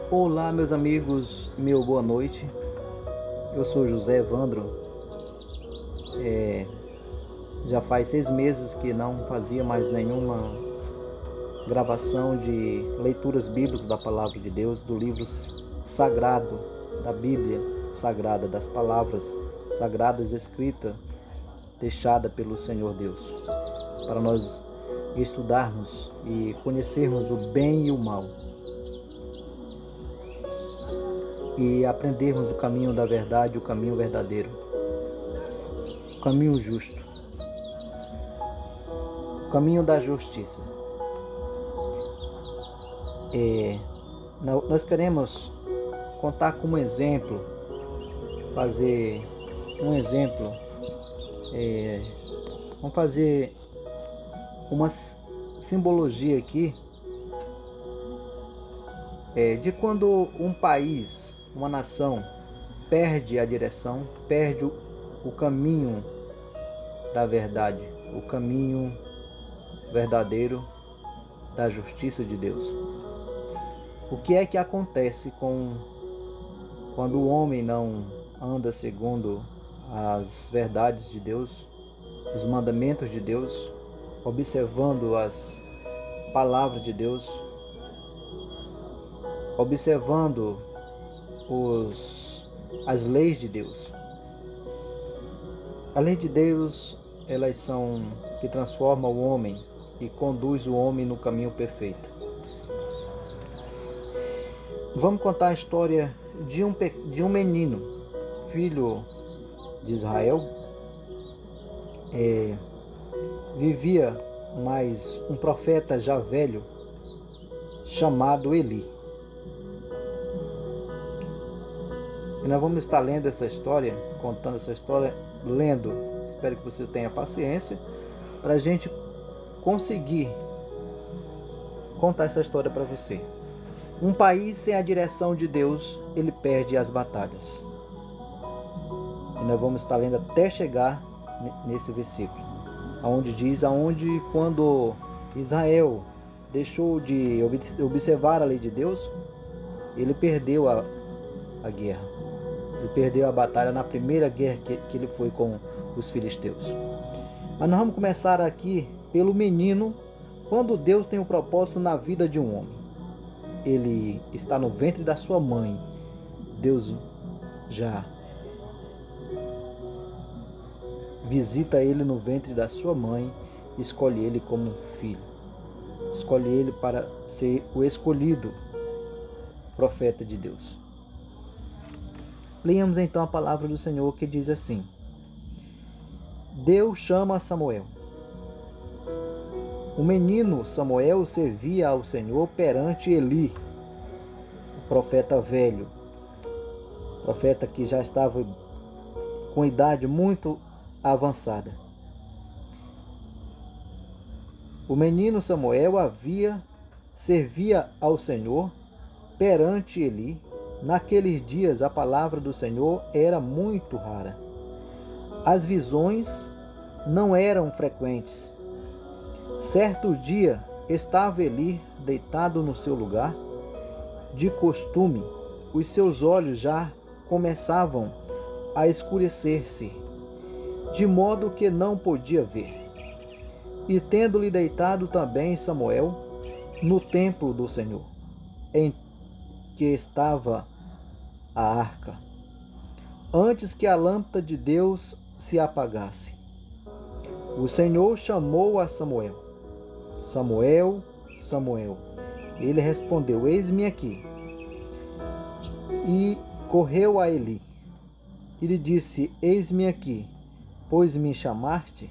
Olá, meus amigos, meu boa noite. Eu sou José Evandro. Já faz 6 meses que não fazia mais nenhuma gravação de leituras bíblicas da Palavra de Deus, do livro sagrado da Bíblia Sagrada, das palavras sagradas escritas, deixada pelo Senhor Deus, para nós estudarmos e conhecermos o bem e o mal, e aprendermos o caminho da verdade, o caminho verdadeiro, o caminho justo, o caminho da justiça. Nós queremos contar com um exemplo, fazer um exemplo, vamos fazer uma simbologia aqui, de quando um país, uma nação, perde a direção, perde o caminho da verdade, o caminho verdadeiro da justiça de Deus. O que é que acontece quando o homem não anda segundo as verdades de Deus, os mandamentos de Deus, observando as palavras de Deus, observando as leis de Deus? A lei de Deus, elas são que transforma o homem e conduz o homem no caminho perfeito. Vamos contar a história de um menino, filho de Israel. Vivia mais um profeta já velho, chamado Eli. E nós vamos estar lendo essa história, contando essa história, lendo. Espero que vocês tenham paciência para a gente conseguir contar essa história para você. Um país sem a direção de Deus, ele perde as batalhas. E nós vamos estar lendo até chegar nesse versículo, onde diz, quando Israel deixou de observar a lei de Deus, ele perdeu a guerra. Ele perdeu a batalha na primeira guerra que ele foi com os filisteus. Mas nós vamos começar aqui pelo menino, quando Deus tem um propósito na vida de um homem. Ele está no ventre da sua mãe. Deus já visita ele no ventre da sua mãe, escolhe ele como filho. Escolhe ele para ser o escolhido profeta de Deus. Leamos então a palavra do Senhor, que diz assim: Deus chama Samuel. O menino Samuel servia ao Senhor perante Eli, o profeta velho, profeta que já estava com idade muito avançada. O menino Samuel servia ao Senhor perante Eli. Naqueles dias a palavra do Senhor era muito rara. As visões não eram frequentes. Certo dia estava Eli deitado no seu lugar. De costume, os seus olhos já começavam a escurecer-se, de modo que não podia ver. E tendo-lhe deitado também Samuel no templo do Senhor, em que estava a arca, antes que a lâmpada de Deus se apagasse. O Senhor chamou a Samuel: Samuel, Samuel. Ele respondeu: Eis-me aqui. E correu a Eli e lhe disse: Eis-me aqui, pois me chamaste?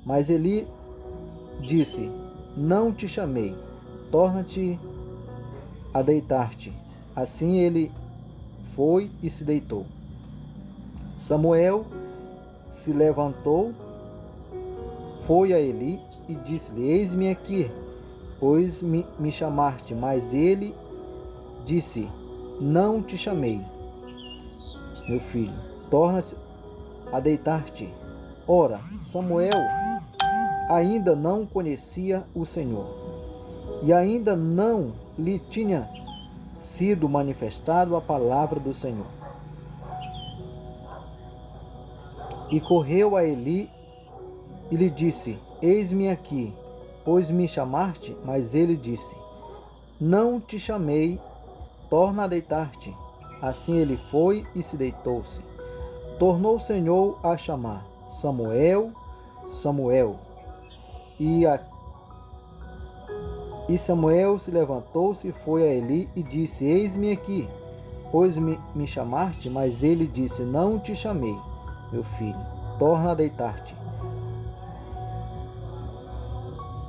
Mas Eli disse: Não te chamei, torna-te a deitar-te. Assim ele foi e se deitou. Samuel se levantou, foi a Eli e disse-lhe: Eis-me aqui, pois me chamaste. Mas ele disse: Não te chamei, meu filho, torna-te a deitar-te. Ora, Samuel ainda não conhecia o Senhor, e ainda não lhe tinha sido manifestado a palavra do Senhor. E correu a Eli e lhe disse: Eis-me aqui, pois me chamaste? Mas ele disse: Não te chamei, torna a deitar-te. Assim ele foi e se deitou-se. Tornou o Senhor a chamar: Samuel, Samuel. E Samuel se levantou-se, foi a Eli e disse: Eis-me aqui, pois me chamaste? Mas ele disse: Não te chamei, meu filho, torna a deitar-te.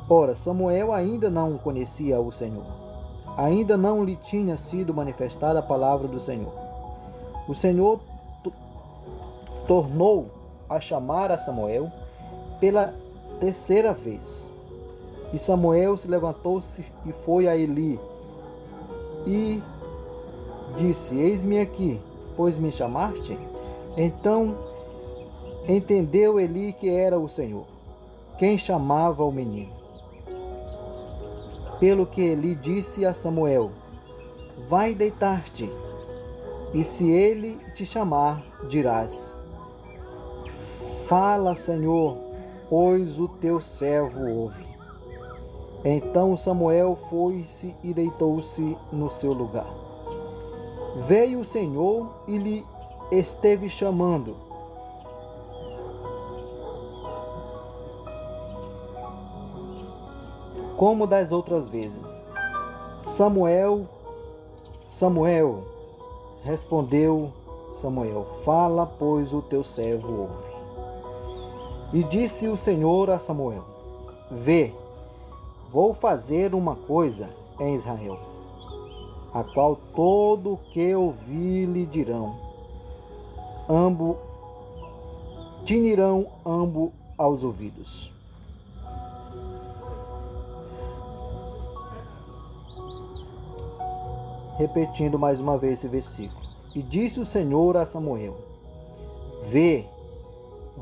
Ora, Samuel ainda não conhecia o Senhor. Ainda não lhe tinha sido manifestada a palavra do Senhor. O Senhor tornou a chamar a Samuel pela terceira vez. E Samuel se levantou-se e foi a Eli e disse: Eis-me aqui, pois me chamaste? Então entendeu Eli que era o Senhor quem chamava o menino. Pelo que Eli disse a Samuel: Vai deitar-te, e se ele te chamar, dirás: Fala, Senhor, pois o teu servo ouve. Então Samuel foi-se e deitou-se no seu lugar. Veio o Senhor e lhe esteve chamando. Como das outras vezes: Samuel, Samuel. Respondeu Samuel: Fala, pois o teu servo ouve. E disse o Senhor a Samuel: Vê, vou fazer uma coisa em Israel, a qual todo o que ouvir lhe dirão, tinirão ambos aos ouvidos. Repetindo mais uma vez esse versículo. E disse o Senhor a Samuel: Vê,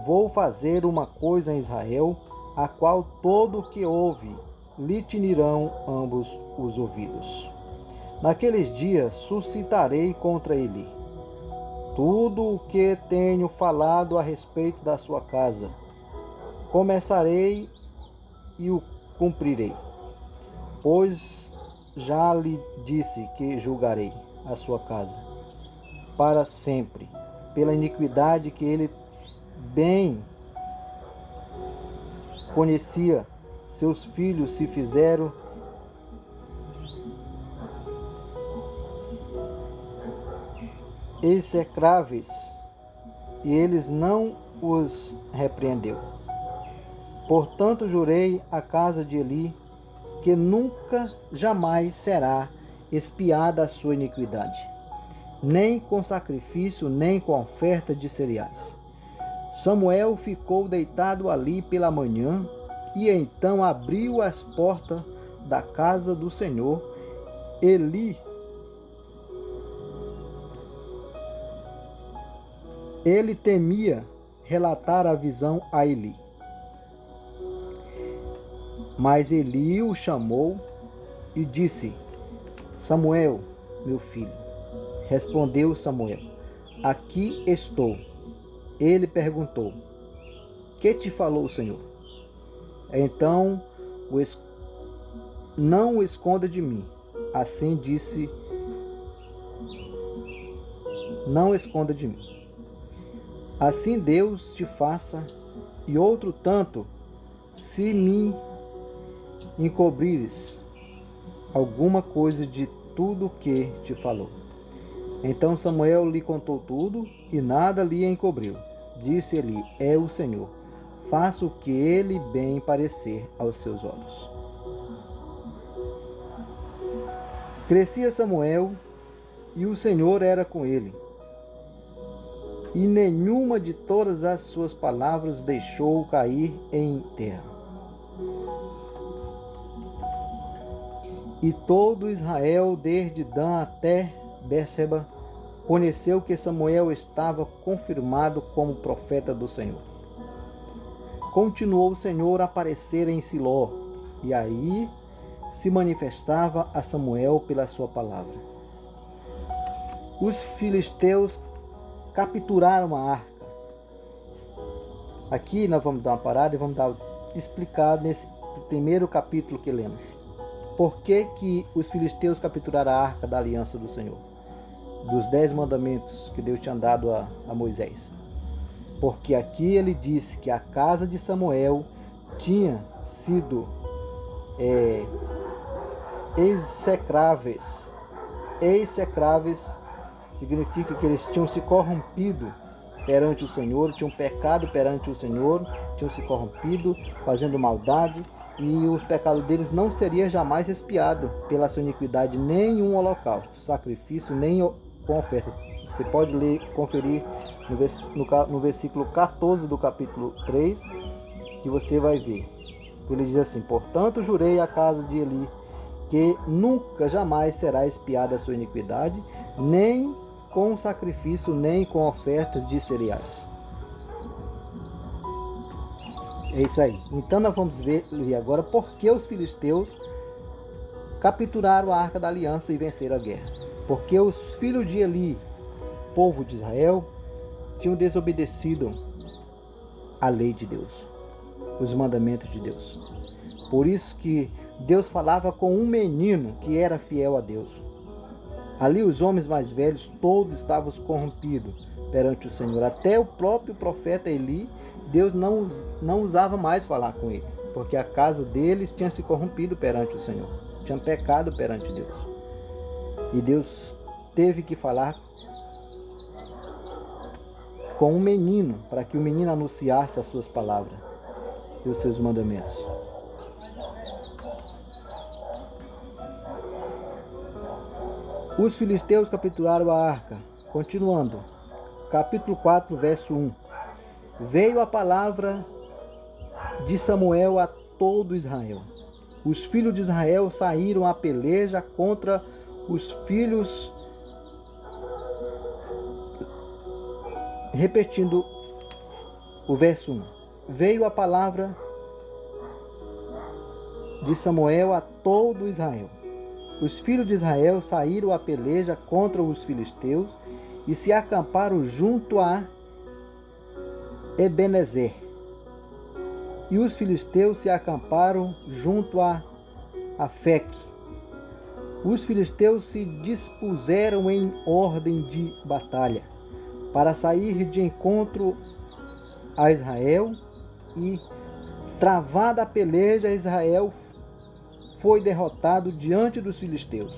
vou fazer uma coisa em Israel, a qual todo o que ouve lhe tinirão ambos os ouvidos. Naqueles dias suscitarei contra ele tudo o que tenho falado a respeito da sua casa. Começarei e o cumprirei, pois já lhe disse que julgarei a sua casa para sempre, pela iniquidade que ele bem conhecia. Seus filhos se fizeram execráveis, e eles não os repreendeu. Portanto, jurei à casa de Eli que nunca, jamais será expiada a sua iniquidade, nem com sacrifício, nem com oferta de cereais. Samuel ficou deitado ali pela manhã, e então abriu as portas da casa do Senhor. Ele temia relatar a visão a Eli. Mas Eli o chamou e disse: Samuel, meu filho. Respondeu Samuel: Aqui estou. Ele perguntou: Que te falou o Senhor? Então, não o esconda de mim. Assim disse: Não esconda de mim. Assim Deus te faça, e outro tanto, se me encobrires alguma coisa de tudo que te falou. Então Samuel lhe contou tudo, e nada lhe encobriu. Disse Eli: É o Senhor, faça o que ele bem parecer aos seus olhos. Crescia Samuel, e o Senhor era com ele, e nenhuma de todas as suas palavras deixou cair em terra. E todo Israel, desde Dan até Bérseba, conheceu que Samuel estava confirmado como profeta do Senhor. Continuou o Senhor a aparecer em Siló, e aí se manifestava a Samuel pela sua palavra. os filisteus capturaram a arca. Aqui nós vamos dar uma parada e vamos explicar nesse primeiro capítulo que lemos. Por que que os filisteus capturaram a arca da aliança do Senhor? Dos 10 mandamentos que Deus tinha dado a Moisés. Porque aqui ele disse que a casa de Samuel tinha sido execráveis. Execráveis significa que eles tinham se corrompido perante o Senhor, tinham pecado perante o Senhor, tinham se corrompido, fazendo maldade, e o pecado deles não seria jamais expiado pela sua iniquidade, nem um holocausto, sacrifício, nem com oferta. Você pode ler, conferir no versículo 14 do capítulo 3, que você vai ver. Ele diz assim: portanto jurei à casa de Eli que nunca jamais será expiada a sua iniquidade, nem com sacrifício, nem com ofertas de cereais. É isso aí. Então nós vamos ver agora por que os filisteus capturaram a arca da aliança e venceram a guerra. Porque os filhos de Eli, povo de Israel, tinham desobedecido a lei de Deus, os mandamentos de Deus. Por isso que Deus falava com um menino que era fiel a Deus. Ali os homens mais velhos todos estavam corrompidos perante o Senhor. Até o próprio profeta Eli, Deus não usava mais falar com ele, porque a casa deles tinha se corrompido perante o Senhor, tinha pecado perante Deus. E Deus teve que falar com um menino, para que o menino anunciasse as suas palavras e os seus mandamentos. Os filisteus capturaram a arca. Continuando, capítulo 4, verso 1. Veio a palavra de Samuel a todo Israel. Os filhos de Israel saíram à peleja contra os filhos... Repetindo o verso 1. Veio a palavra de Samuel a todo Israel. Os filhos de Israel saíram à peleja contra os filisteus e se acamparam junto a Ebenezer. E os filisteus se acamparam junto a Afeque. Os filisteus se dispuseram em ordem de batalha para sair de encontro a Israel, e, travada a peleja, Israel foi derrotado diante dos filisteus,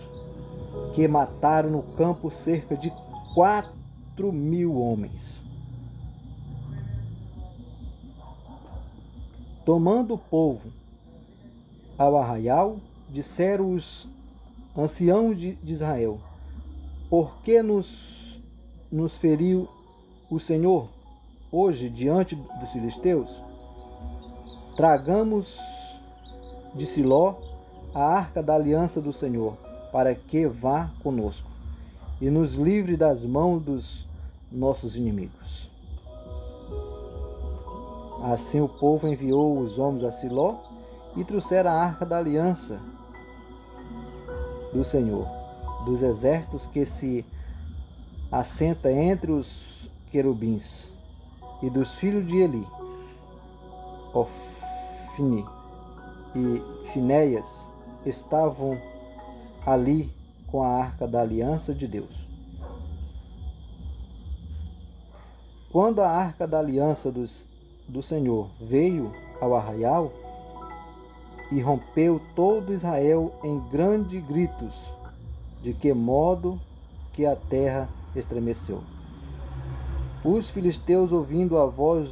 que mataram no campo cerca de 4.000 homens. Tomando o povo ao arraial, disseram os anciãos de Israel: por que nos feriu o Senhor hoje diante dos filisteus? Tragamos de Siló a arca da aliança do Senhor, para que vá conosco e nos livre das mãos dos nossos inimigos. Assim o povo enviou os homens a Siló e trouxeram a arca da aliança do Senhor, dos exércitos que se assenta entre os querubins, e dos filhos de Eli, Ofni e Finéias estavam ali com a arca da aliança de Deus. Quando a arca da aliança do Senhor veio ao arraial, e rompeu todo Israel em grandes gritos, de que modo que a terra estremeceu. Os filisteus, ouvindo a voz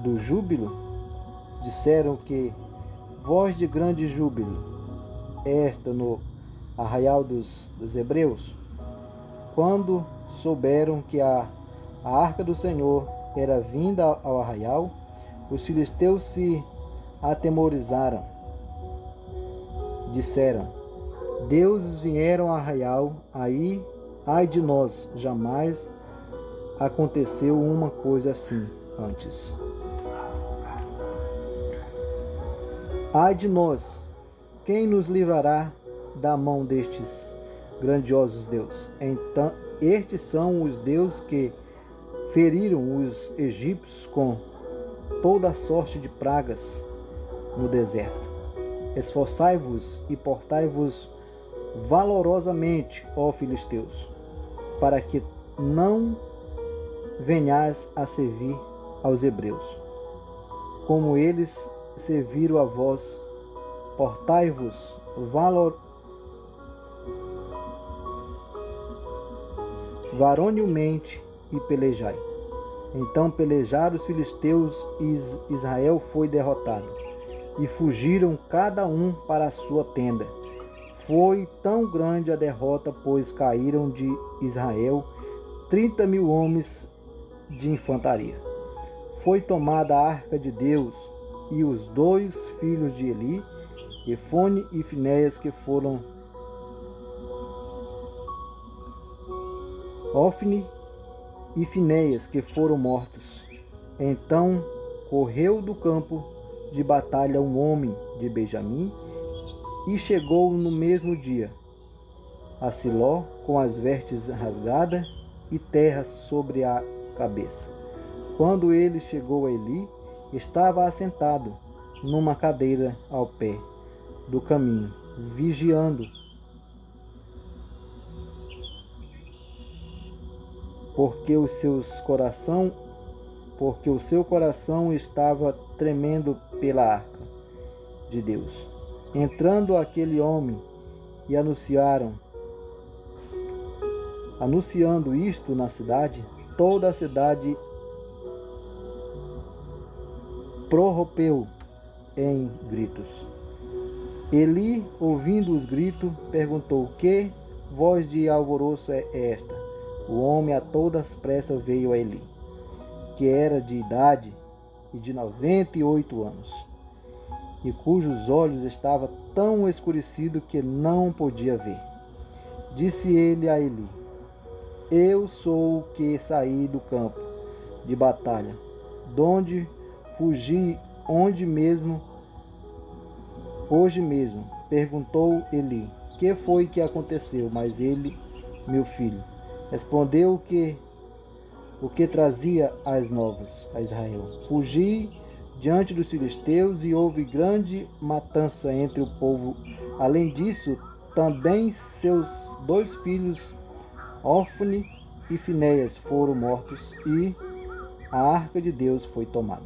do júbilo, disseram que voz de grande júbilo é esta no arraial dos hebreus. Quando souberam que a arca do Senhor era vinda ao arraial, os filisteus se atemorizaram. Disseram: deuses vieram ao arraial, aí, ai de nós, jamais aconteceu uma coisa assim antes. Ai de nós, quem nos livrará da mão destes grandiosos deuses. Então, estes são os deuses que feriram os egípcios com toda sorte de pragas no deserto. Esforçai-vos e portai-vos valorosamente, ó filisteus, para que não venhais a servir aos hebreus, como eles serviram a vós. Portai-vos varonilmente e pelejai. Então pelejaram os filisteus e Israel foi derrotado. E fugiram cada um para a sua tenda. Foi tão grande a derrota, pois caíram de Israel 30.000 homens de infantaria. Foi tomada a arca de Deus e os 2 filhos de Eli, Efone e Finéias, que foram Ofni e Finéias, que foram mortos. Então correu do campo de batalha um homem de Benjamim e chegou no mesmo dia a Siló com as vestes rasgadas e terra sobre a cabeça. Quando ele chegou a Eli, estava assentado numa cadeira ao pé do caminho, vigiando, porque o seu coração estava tremendo pela arca de Deus. Entrando aquele homem e anunciando isto na cidade, toda a cidade prorrompeu em gritos. Eli, ouvindo os gritos, perguntou: que voz de alvoroço é esta? O homem a todas pressas veio a Eli, que era de idade e de 98 anos, e cujos olhos estavam tão escurecidos que não podia ver. Disse ele a Eli: eu sou o que saí do campo de batalha, donde fugi hoje mesmo. Perguntou Eli: que foi que aconteceu? Mas ele: meu filho, respondeu o que trazia as novas a Israel. Fugi diante dos filisteus e houve grande matança entre o povo. Além disso, também seus 2 filhos, Ofni e Finéias, foram mortos e a arca de Deus foi tomada.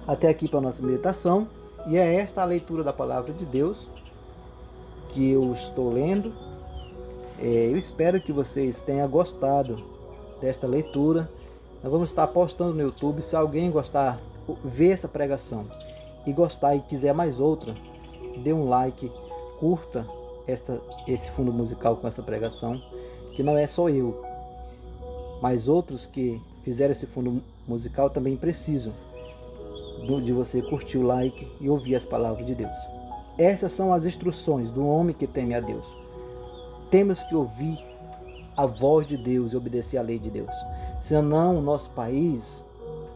Até aqui para a nossa meditação. E é esta a leitura da palavra de Deus que eu estou lendo. Eu espero que vocês tenham gostado desta leitura. Nós vamos estar postando no YouTube. Se alguém gostar, ver essa pregação e gostar e quiser mais outra, dê um like, curta esse fundo musical com essa pregação, que não é só eu, mas outros que fizeram esse fundo musical também precisam de você curtir o like e ouvir as palavras de Deus. Essas são as instruções do homem que teme a Deus. Temos que ouvir a voz de Deus e obedecer à lei de Deus. Senão, nosso país,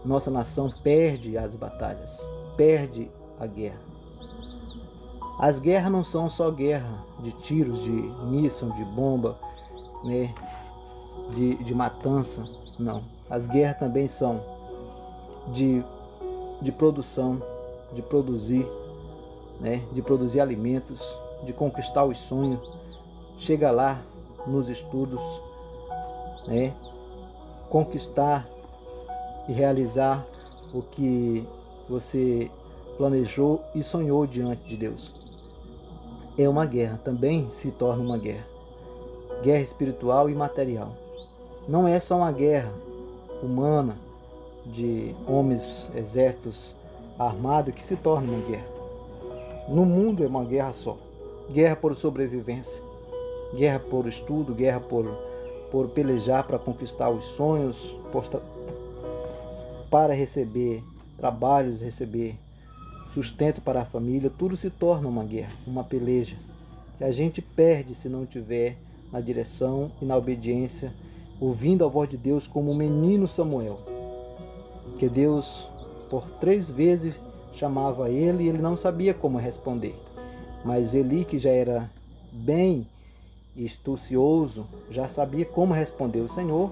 nossa nação perde as batalhas, perde a guerra. As guerras não são só guerra de tiros, de míssil, de bomba, né, de matança, não. As guerras também são de produção, de produzir, né, de produzir alimentos, de conquistar os sonhos, chegar lá nos estudos, né, conquistar e realizar o que você planejou e sonhou diante de Deus. É uma guerra, também se torna uma guerra. Guerra espiritual e material. Não é só uma guerra humana de homens, exércitos armados que se torna uma guerra. No mundo é uma guerra só. Guerra por sobrevivência, guerra por estudo, guerra por pelejar para conquistar os sonhos, para receber trabalhos, receber sustento para a família. Tudo se torna uma guerra, uma peleja. Que a gente perde se não tiver na direção e na obediência, ouvindo a voz de Deus como o menino Samuel, que Deus por 3 vezes chamava ele e ele não sabia como responder. Mas Eli, que já era bem astucioso, já sabia como responder o Senhor,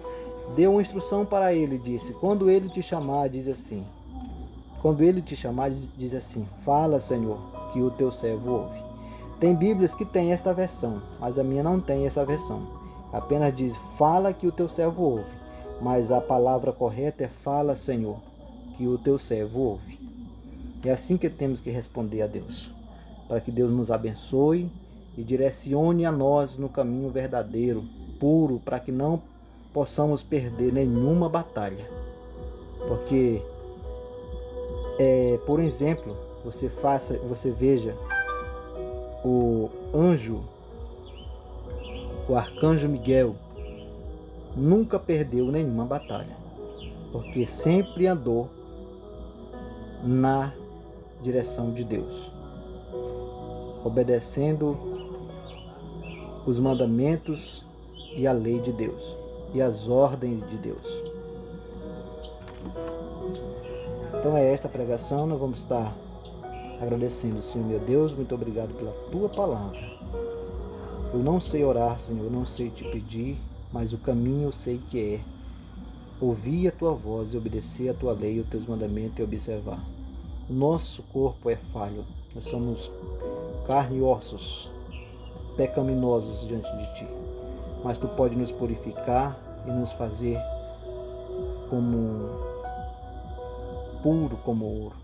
deu uma instrução para ele, disse: quando ele te chamar, diz assim, fala, Senhor, que o teu servo ouve. Tem Bíblias que tem esta versão, mas a minha não tem essa versão. Apenas diz: fala que o teu servo ouve. Mas a palavra correta é: fala, Senhor, que o teu servo ouve. É assim que temos que responder a Deus, para que Deus nos abençoe e direcione a nós no caminho verdadeiro, puro, para que não possamos perder nenhuma batalha. Porque, por exemplo, você veja o arcanjo Miguel nunca perdeu nenhuma batalha, porque sempre andou na direção de Deus, obedecendo os mandamentos e a lei de Deus e as ordens de Deus. Então é esta pregação, nós vamos estar agradecendo, Senhor meu Deus, muito obrigado pela tua palavra. Eu não sei orar, Senhor, eu não sei te pedir, mas o caminho eu sei que é ouvir a tua voz e obedecer a tua lei, os teus mandamentos e observar. O nosso corpo é falho, nós somos carne e ossos, pecaminosos diante de ti, mas tu pode nos purificar e nos fazer como puro como ouro.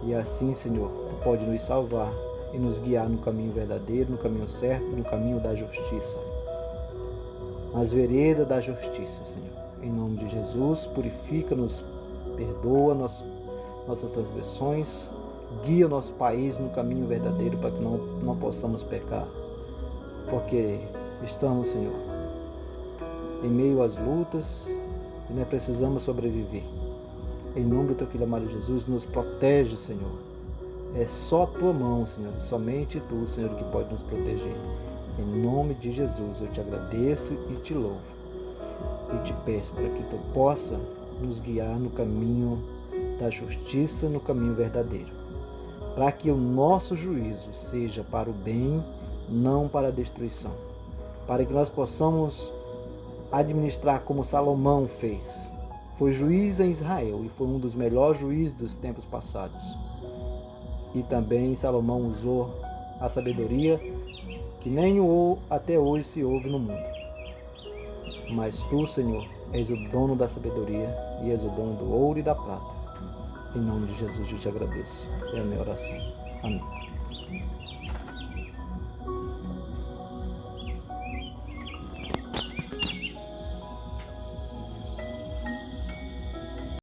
E assim, Senhor, tu pode nos salvar e nos guiar no caminho verdadeiro, no caminho certo, no caminho da justiça, nas veredas da justiça, Senhor. Em nome de Jesus, purifica-nos, perdoa nossas transgressões, guia o nosso país no caminho verdadeiro para que não possamos pecar, porque estamos, Senhor, em meio às lutas e nós precisamos sobreviver. Em nome do teu Filho amado Jesus, nos protege, Senhor. É só a tua mão, Senhor, somente tu, Senhor, que pode nos proteger. Em nome de Jesus, eu te agradeço e te louvo. E te peço para que tu possa nos guiar no caminho da justiça, no caminho verdadeiro. Para que o nosso juízo seja para o bem, não para a destruição. Para que nós possamos administrar como Salomão fez. Foi juiz em Israel e foi um dos melhores juízes dos tempos passados. E também Salomão usou a sabedoria que nem até hoje se ouve no mundo. Mas tu, Senhor, és o dono da sabedoria e és o dono do ouro e da prata. Em nome de Jesus eu te agradeço. É a minha oração. Amém.